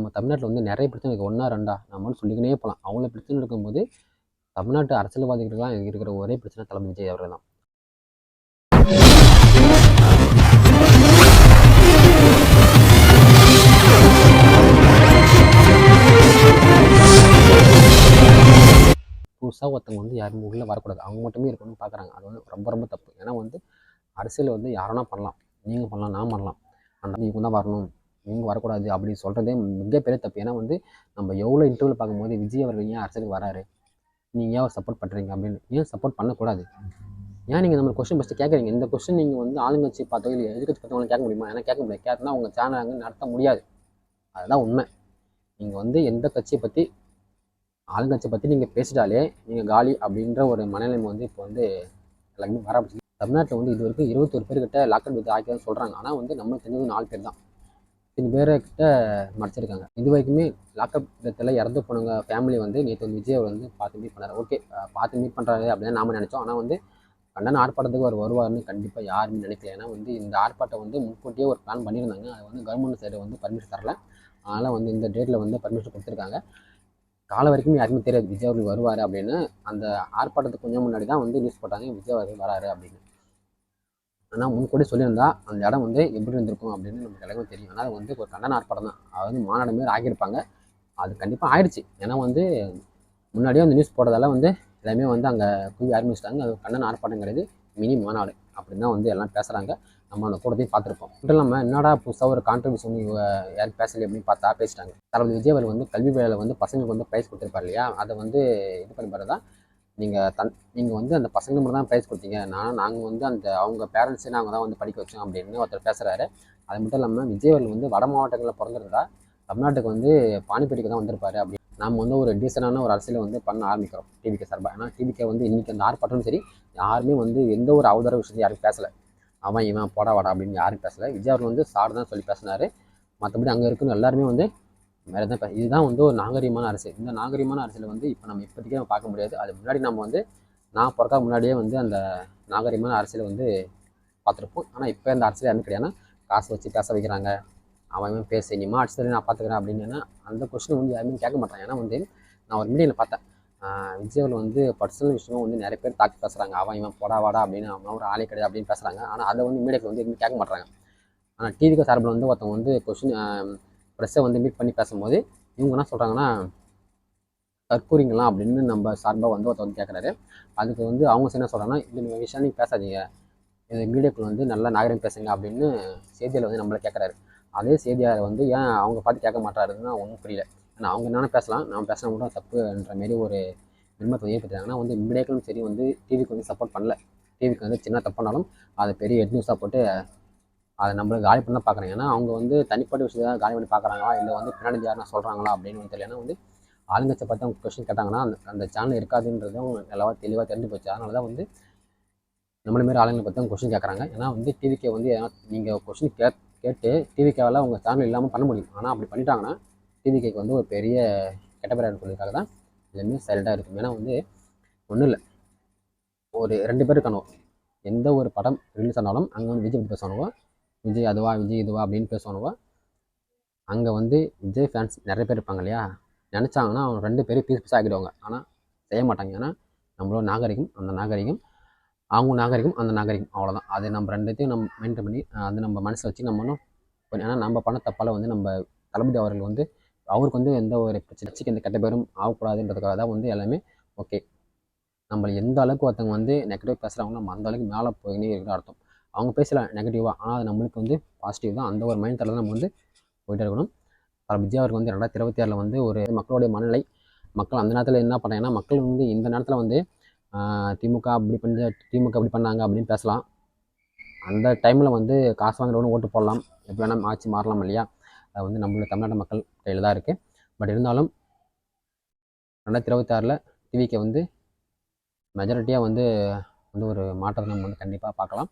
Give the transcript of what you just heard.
நம்ம தமிழ்நாட்டில் வந்து நிறைய பிரச்சனை இருக்குது, ஒன்றா ரெண்டா நம்மளும் சொல்லிக்கினே போகலாம். அவ்வளோ பிரச்சனை இருக்கும்போது தமிழ்நாட்டு அரசியல்வாதிகளுக்கெல்லாம் இருக்கிற ஒரே பிரச்சனை தளபதி விஜய் அவர்கள் தான். புதுசாக ஒருத்தவங்க வந்து யாரும் உள்ளே வரக்கூடாது, அவங்க மட்டுமே இருக்கணும்னு பார்க்குறாங்க. அது வந்து ரொம்ப ரொம்ப தப்பு. ஏன்னா வந்து அரசியல் வந்து யாரோனா பண்ணலாம், நீங்கள் பண்ணலாம், நான் பண்ணலாம், அந்த இவங்க தான் வரணும், இவங்க வரக்கூடாது அப்படின்னு சொல்கிறதே மிகப்பெரிய தப்பு. ஏன்னா வந்து நம்ம எவ்வளோ இன்டர்வியூவில் பார்க்கும்போது விஜய் அவர்கள் ஏன் அரசியலுக்கு வராரு, நீங்கள் ஏன் சப்போர்ட் பண்ணுறீங்க அப்படின்னு. ஏன் சப்போர்ட் பண்ணக்கூடாது? ஏன் நீங்கள் நம்ம கொஸ்டின் ஃபஸ்ட்டு கேட்குறீங்க? இந்த கொஸ்டின் நீங்கள் வந்து ஆளுங்கட்சி பார்த்தோ இல்லை எதிர்கட்சி பார்த்தவங்களும் கேட்க முடியுமா? ஏன்னா கேட்க முடியாது. கேட்டால் உங்கள் சேனல் அங்கே நடத்த முடியாது. அதுதான் உண்மை. நீங்கள் வந்து எந்த கட்சியை பற்றி, ஆளுங்கட்சியை பற்றி நீங்கள் பேசிட்டாலே நீங்கள் காலி அப்படின்ற ஒரு மனநிலைமை வந்து இப்போ வந்து எல்லாருமே வர ஆரம்பிச்சு. தமிழ்நாட்டில் வந்து இது வரைக்கும் 21 பேர்கிட்ட லாக்அப் வித் ஆக்கிதான் சொல்கிறாங்க. ஆனால் வந்து நம்ம தெரிஞ்சது 4 பேர் தான். 3 பேர்கிட்ட மறைச்சிருக்காங்க. இது வரைக்குமே லாக்அப் விதத்தில் இறந்து போனவங்க ஃபேமிலி வந்து நேற்று வந்து விஜய் வந்து பார்த்து மீட் பண்ணார். ஓகே, பார்த்து மீட் பண்ணுறாரு அப்படின்னு நாம நினச்சோம். ஆனால் வந்து கண்டன ஆர்ப்பாட்டத்துக்கு அவர் வருவார்னு கண்டிப்பாக யாருமே நினைக்கல. ஏன்னா வந்து இந்த ஆர்ப்பாட்டம் வந்து முன்கூட்டியே ஒரு பிளான் பண்ணியிருந்தாங்க. அது வந்து கவர்மெண்ட் சைடு வந்து பர்மிஷன் தரல. அதனால் வந்து இந்த டேட்டில் வந்து பர்மிஷன் கொடுத்துருக்காங்க. காலம் வரைக்கும் யாருக்குமே தெரியாது விஜய் அவர்கள் வருவார் அப்படின்னு. அந்த ஆர்ப்பாட்டத்துக்கு கொஞ்சம் முன்னாடி தான் வந்து நியூஸ் போட்டாங்க விஜய் அவர்கள் வராரு அப்படின்னு. ஆனால் முன்கூட்டி சொல்லியிருந்தா அந்த இடம் வந்து எப்படி இருந்திருக்கும் அப்படின்னு நமக்கு எல்லாருக்கும் தெரியும். ஆனால் வந்து ஒரு கண்டன ஆர்ப்பாட்டம் தான், அது வந்து மாநாடு மாரி ஆகியிருப்பாங்க. அது கண்டிப்பாக ஆயிடுச்சு. ஏன்னா வந்து முன்னாடியே வந்து நியூஸ் போட்டதால வந்து எல்லாமே வந்து அங்கே குவி ஆரம்பிச்சிட்டாங்க. அது கண்டன ஆர்ப்பாட்டம் கிடையாது, மினி மாநாடு அப்படின்னு தான் வந்து எல்லாம் பேசுகிறாங்க. நம்ம அந்த கூட்டத்தையும் பார்த்துருப்போம். மட்டும் இல்லாமல் என்னடா புதுசாக ஒரு கான்ட்ரிபியூஷன் யாரும் பேசலை அப்படின்னு பார்த்தா பேசிட்டாங்க. தளபதி விஜய் அவர் வந்து கல்வி வேலையில் வந்து பசங்களுக்கு வந்து ப்ரைஸ் கொடுத்துருப்பார் இல்லையா, அதை வந்து இது பண்ணி பாருதா. நீங்கள் வந்து அந்த பசங்களுக்கு மட்டும் தான் ப்ரைஸ் கொடுத்தீங்க, நாங்கள் வந்து அந்த அவங்க பேரண்ட்ஸே நாங்கள் தான் வந்து படிக்க வச்சோம் அப்படின்னு ஒருத்தர் பேசுகிறாரு. அது மட்டும் இல்லாமல் விஜய் அவர்கள் வந்து வட மாவட்டங்களில் பிறந்திருந்தா தமிழ்நாட்டுக்கு வந்து பானிபடிக்கு தான் வந்திருப்பாரு. அப்படி நாம் வந்து ஒரு டீசனான ஒரு அரசியலை வந்து பண்ண ஆரம்பிக்கிறோம் டிவிகே சார்பாக. ஏன்னா டிவிகே வந்து இன்றைக்கி அந்த ஆர்ப்பாட்டமும் சரி, யாருமே வந்து எந்த ஒரு அவதர விஷயத்தையும் யாரும் பேசலை. அவன் இவன் போடா வாடா அப்படின்னு யாரும் பேசலை. விஜய் அவர்கள் வந்து சார் தான் சொல்லி பேசினார். மற்றபடி அங்கே இருக்குன்னு எல்லாருமே வந்து வேறு தான். இதுதான் வந்து ஒரு நாகரீகமான அரசியல். இந்த நாகரீகமான அரசியலை வந்து இப்போ நம்ம இப்போதைக்கே நம்ம பார்க்க முடியாது. அது முன்னாடி நம்ம வந்து நான் பிறக்கா முன்னாடியே வந்து அந்த நாகரீகமான அரசியலை வந்து பார்த்துருப்போம். ஆனால் இப்போ இந்த அரசியல் யாருமே கிடையாது. காசு வச்சு பேச வைக்கிறாங்க. அவன் பேச நீமா அடிச்சதுலேயே நான் பார்த்துக்கிறேன் அப்படின்னு அந்த கொஸ்டின் வந்து யாருமே கேட்க மாட்டாங்க. ஏன்னா வந்து நான் ஒரு மீடியாவில் பார்த்தேன், விஜய் அவர்கள் வந்து பர்சனல் விஷயமும் வந்து நிறைய பேர் தாக்கி பேசுகிறாங்க. அவன் இவன் போடா வாடா அப்படின்னு, அவன் ஒரு ஆளே கிடையாது அப்படின்னு பேசுகிறாங்க. ஆனால் அதை வந்து மீடியாவுக்கு வந்து எதுவும் கேட்க மாட்டாங்க. ஆனால் டிவிக்கு சார்பில் வந்து ஒருத்தவங்க வந்து கொஸ்டின் ப்ரெஸ்ஸை வந்து மீட் பண்ணி பேசும்போது இவங்க என்ன சொல்கிறாங்கன்னா, கற்பூரிங்களாம் அப்படின்னு நம்ம சார்பாக வந்து ஒருத்தவங்க கேட்குறாரு. அதுக்கு வந்து அவங்க என்ன சொல்கிறாங்கன்னா, இந்த விஷயம் நீங்கள் பேசாதீங்க, இந்த மீடியாக்குள்ள வந்து நல்லா நாகரிகம் பேசுங்க அப்படின்னு செய்தியில் வந்து நம்மளை கேட்குறாரு. அதே செய்தியாளர் வந்து ஏன் அவங்க பார்த்து கேட்க மாட்டாருன்னு ஒன்றும் புரியல. ஏன்னா அவங்க என்னென்ன பேசலாம், நான் பேசினா மட்டும் தப்புன்ற மாரி ஒரு விரும்பத்தை ஏற்படுத்தாங்கன்னா வந்து மீடியாக்களும் சரி வந்து டிவிக்கு வந்து சப்போர்ட் பண்ணல. டிவிக்கு வந்து சின்ன தப்புனாலும் அதை பெரிய ஹெட் நியூஸாக போட்டு அதை நம்மளுக்கு காலி பண்ண பார்க்குறாங்க. ஏன்னா அவங்க வந்து தனிப்பட்ட விஷயத்தை காலி பண்ணி பார்க்குறாங்களா இல்லை வந்து பின்னாடி யாருன்னா சொல்கிறாங்களா அப்படின்னு தெரியல. ஏன்னா வந்து ஆளுங்கட்சியை பார்த்து அவங்க கொஸ்டின் கேட்டாங்கன்னா அந்த சேனல் இருக்காதுன்றதும் நல்லா தெளிவாக தெரிஞ்சு போச்சு. அதனால தான் வந்து நம்மள மாரி ஆளுங்களை பற்றி அவங்க கொஸ்டின் கேட்குறாங்க. ஏன்னா வந்து டிவிக்கே வந்து நீங்கள் கொஸ்டின் கேட்டு டிவிக்கேவால் உங்கள் சேனல் இல்லாமல் பண்ண முடியும். ஆனால் அப்படி பண்ணிட்டாங்கன்னா டிவிகேக்கு வந்து ஒரு பெரிய கெட்ட பேர் இருக்கிறதுக்காக தான் எல்லாமே சைலண்டாக இருக்கும். ஏன்னா வந்து ஒன்றும் இல்லை, ஒரு 2 பேர் இருக்கணும். எந்த ஒரு படம் ரிலீஸ் ஆனாலும் அங்கே வந்து விஜய் பற்றி பேசணுவோ, விஜய் அதுவா விஜய் இதுவா அப்படின்னு பேசணுவோ. அங்கே வந்து விஜய் ஃபேன்ஸ் நிறைய பேர் இருப்பாங்க இல்லையா, நினச்சாங்கன்னா அவங்க 2 பேரும் பீஸ் ஆகிடுவாங்க. ஆனால் செய்ய மாட்டாங்க. ஏன்னா நம்மளோட நாகரிகம் அந்த நாகரிகம், அவங்க நாகரிகம் அந்த நாகரிகம், அவ்வளோதான். அது நம்ம 2த்தையும் நம்ம மெயின்டைன் பண்ணி அது நம்ம மனசில் வச்சு நம்மளும். ஏன்னா நம்ம பண்ண தப்பால் வந்து நம்ம தளபதி அவர்கள் வந்து அவருக்கு வந்து எந்த ஒரு பிரச்சனைக்கு எந்த கெட்ட பேரும் ஆகக்கூடாதுன்றதுக்காக தான் வந்து எல்லாமே ஓகே. நம்மளை எந்த அளவுக்கு ஒருத்தவங்க வந்து நெகட்டிவ் பேசுகிறாங்களோ நம்ம அந்த அளவுக்கு மேலே போயினே இருக்கிற அர்த்தம். அவங்க பேசலாம் நெகட்டிவாக, ஆனால் அது நம்மளுக்கு வந்து பாசிட்டிவ் தான். அந்த ஒரு மைண்ட் தரல நம்ம வந்து போயிட்டே இருக்கணும். விஜய் அவருக்கு வந்து 2026 வந்து ஒரு மக்களுடைய மனநிலை, மக்கள் அந்த நேரத்தில் என்ன பண்ணாங்கன்னா, மக்கள் வந்து இந்த நேரத்தில் வந்து திமுக அப்படி பண்ணாங்க அப்படின்னு பேசலாம். அந்த டைமில் வந்து காசு வாங்குறவனு ஓட்டு போடலாம், எப்படி வேணால் ஆட்சி மாறலாம் இல்லையா. அது வந்து நம்மளோட தமிழ்நாட்டு மக்கள் கையில் தான் இருக்குது. பட் இருந்தாலும் 2026 டிவிக்கு வந்து மெஜாரிட்டியாக வந்து ஒரு மாற்றத்தை நம்ம வந்து கண்டிப்பாக பார்க்கலாம்.